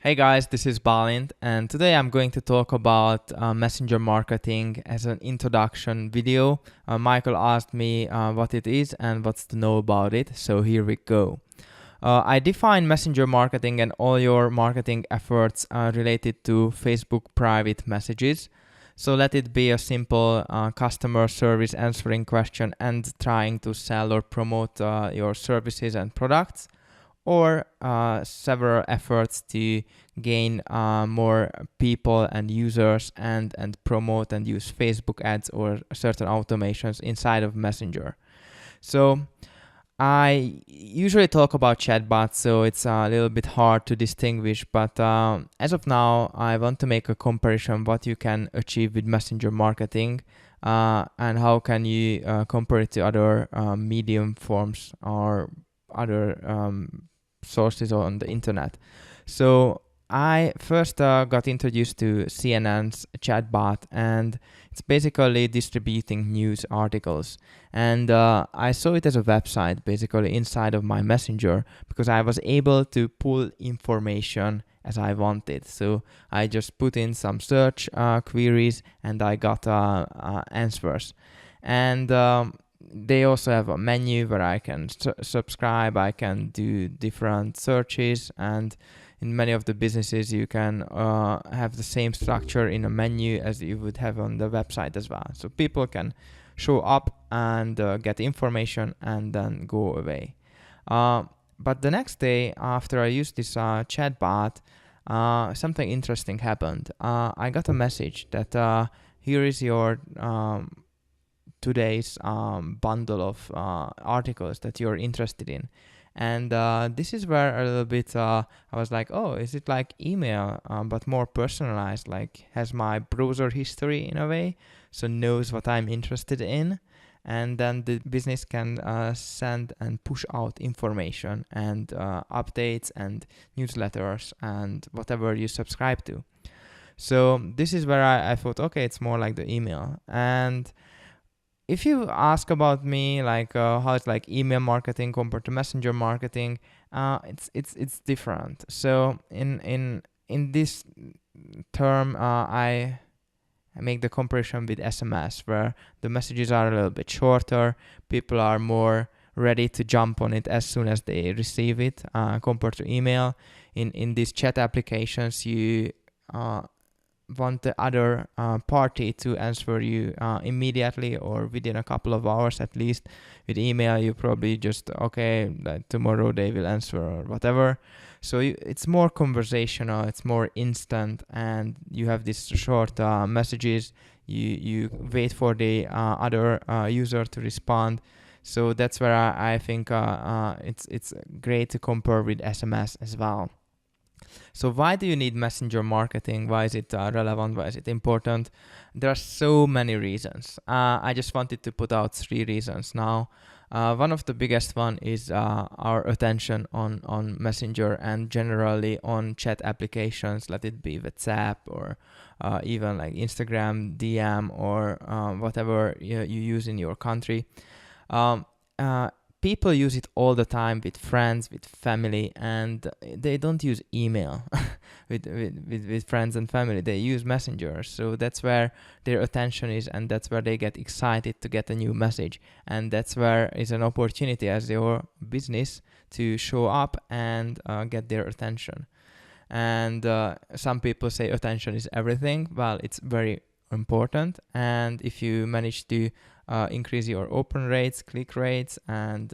Hey guys, this is Balint, and today I'm going to talk about messenger marketing as an introduction video. Michael asked me what it is and what's to know about it, so here we go. I define messenger marketing and all your marketing efforts related to Facebook private messages. So let it be a simple customer service answering question and trying to sell or promote your services and products, or several efforts to gain more people and users and promote and use Facebook ads or certain automations inside of Messenger. So I usually talk about chatbots, so it's a little bit hard to distinguish, but as of now, I want to make a comparison what you can achieve with messenger marketing and how can you compare it to other medium forms or other sources on the internet. So I first got introduced to CNN's chatbot, and it's basically distributing news articles. And I saw it as a website basically inside of my messenger because I was able to pull information as I wanted. So I just put in some search queries and I got answers. And they also have a menu where I can subscribe, I can do different searches, and in many of the businesses you can have the same structure in a menu as you would have on the website as well. So people can show up and get information and then go away. But the next day after I used this chatbot, something interesting happened. I got a message that here is your today's bundle of articles that you're interested in. And this is where a little bit I was like, oh, is it like email but more personalized, like has my browser history in a way, so knows what I'm interested in, and then the business can send and push out information and updates and newsletters and whatever you subscribe to. So this is where I thought, okay, it's more like the email. And if you ask about me, like how it's like email marketing compared to messenger marketing, it's different. So in this term, I make the comparison with SMS, where the messages are a little bit shorter. People are more ready to jump on it as soon as they receive it, compared to email. In these chat applications, you want the other party to answer you immediately or within a couple of hours at least. With email, you probably just, okay, like tomorrow they will answer or whatever. So it's more conversational, it's more instant, and you have these short messages. You wait for the other user to respond. So that's where I think it's great to compare with SMS as well. So why do you need messenger marketing? Why is it relevant? Why is it important? There are so many reasons. I just wanted to put out 3 reasons now. One of the biggest one is our attention on messenger and generally on chat applications, let it be WhatsApp or even like Instagram, DM, or whatever you use in your country. People use it all the time with friends, with family, and they don't use email with friends and family. They use Messenger. So that's where their attention is, and that's where they get excited to get a new message. And that's where is an opportunity as your business to show up and get their attention. And some people say attention is everything. Well, it's very important. And if you manage to increase your open rates, click rates, and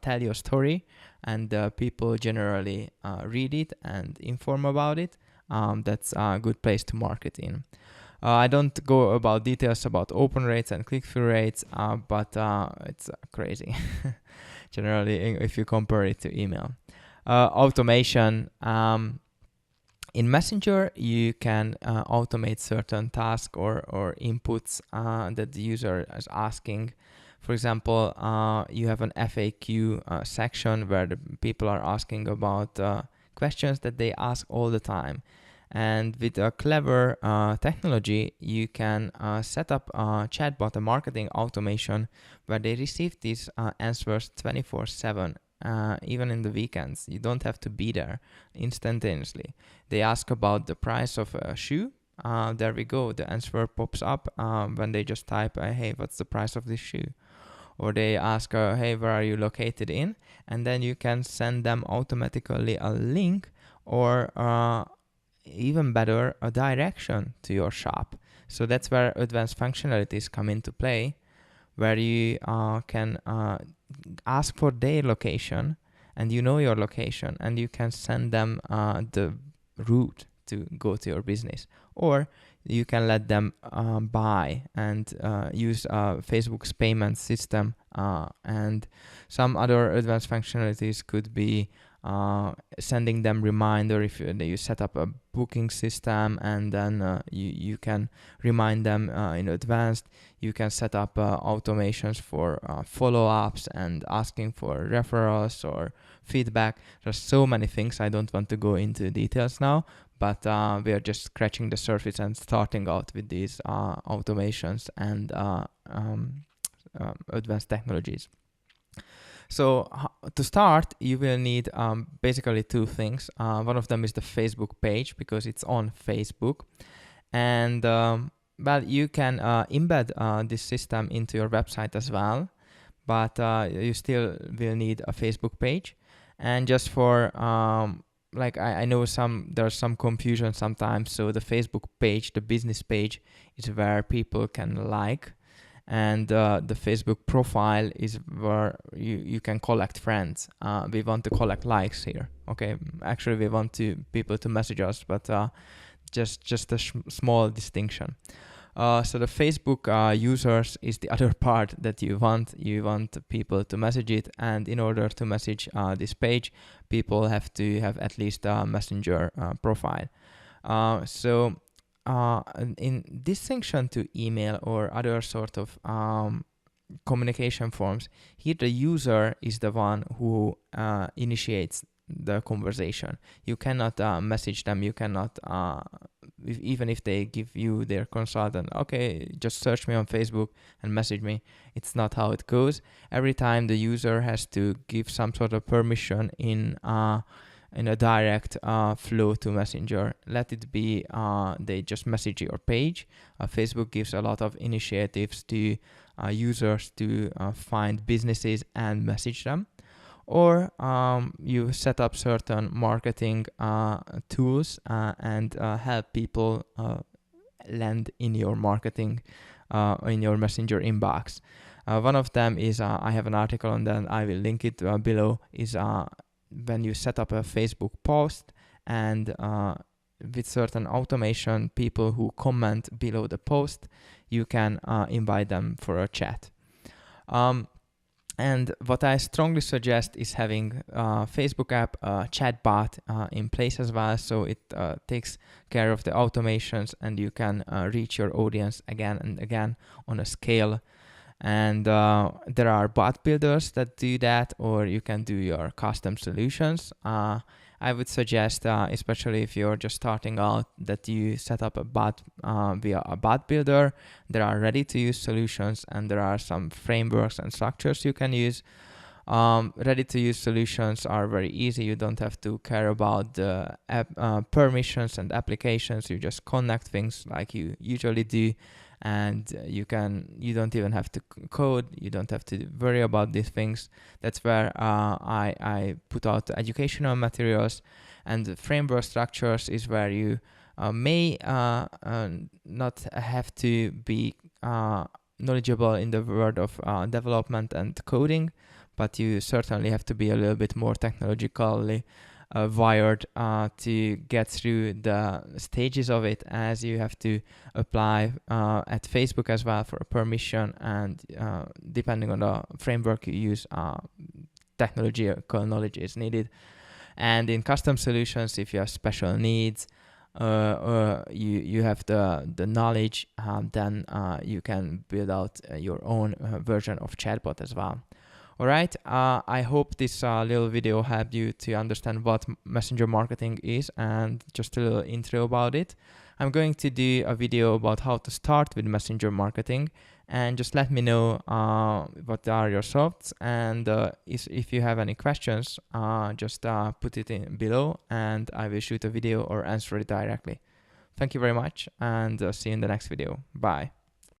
tell your story, and people generally read it and inform about it, that's a good place to market in. I don't go about details about open rates and click-through rates, but it's crazy generally if you compare it to email. Automation. In Messenger, you can automate certain tasks or inputs that the user is asking. For example, you have an FAQ section where the people are asking about questions that they ask all the time. And with a clever technology, you can set up a chatbot, a marketing automation, where they receive these answers 24/7. even in the weekends. You don't have to be there instantaneously. They ask about the price of a shoe. There we go. The answer pops up when they just type, hey, what's the price of this shoe? Or they ask, hey, where are you located in? And then you can send them automatically a link, or even better, a direction to your shop. So that's where advanced functionalities come into play, where you can ask for their location, and you know your location, and you can send them the route to go to your business. Or you can let them buy and use Facebook's payment system, and some other advanced functionalities could be sending them reminder if you set up a booking system, and then you can remind them in advance. You can set up automations for follow-ups and asking for referrals or feedback. There's so many things. I don't want to go into details now, but we are just scratching the surface and starting out with these automations and advanced technologies. So to start, you will need basically two things. One of them is the Facebook page, because it's on Facebook. And well, you can embed this system into your website as well, but you still will need a Facebook page. And just for like I know there's some confusion sometimes. So the Facebook page, the business page, is where people can like, and the Facebook profile is where you can collect friends. We want to collect likes here. Okay, actually we want people to message us, but just a small distinction. So the Facebook users is the other part that you want. You want people to message it, and in order to message this page, people have to have at least a Messenger profile. So in distinction to email or other sort of communication forms, here the user is the one who initiates the conversation. You cannot message them. You cannot, even if they give you their consultant, okay, just search me on Facebook and message me. It's not how it goes. Every time the user has to give some sort of permission in a direct flow to Messenger. Let it be they just message your page. Facebook gives a lot of initiatives to users to find businesses and message them. Or you set up certain marketing tools and help people land in your marketing, in your Messenger inbox. One of them is, I have an article on that, I will link it below, is when you set up a Facebook post, and with certain automation, people who comment below the post, you can invite them for a chat. And what I strongly suggest is having Facebook app Chatbot in place as well, so it takes care of the automations, and you can reach your audience again and again on a scale. And there are bot builders that do that, or you can do your custom solutions. I would suggest, especially if you're just starting out, that you set up a bot via a bot builder. There are ready-to-use solutions, and there are some frameworks and structures you can use. Ready-to-use solutions are very easy. You don't have to care about the permissions and applications. You just connect things like you usually do, and you don't even have to code. You don't have to worry about these things. That's where I put out educational materials. And the framework structures is where you may not have to be knowledgeable in the world of development and coding, but you certainly have to be a little bit more technologically wired to get through the stages of it, as you have to apply at Facebook as well for a permission, and depending on the framework you use, technological knowledge is needed. And in custom solutions, if you have special needs, you have the knowledge, then you can build out your own version of Chatbot as well. Alright, I hope this little video helped you to understand what messenger marketing is, and just a little intro about it. I'm going to do a video about how to start with messenger marketing, and just let me know what are your thoughts, and if you have any questions, just put it in below and I will shoot a video or answer it directly. Thank you very much, and see you in the next video. Bye.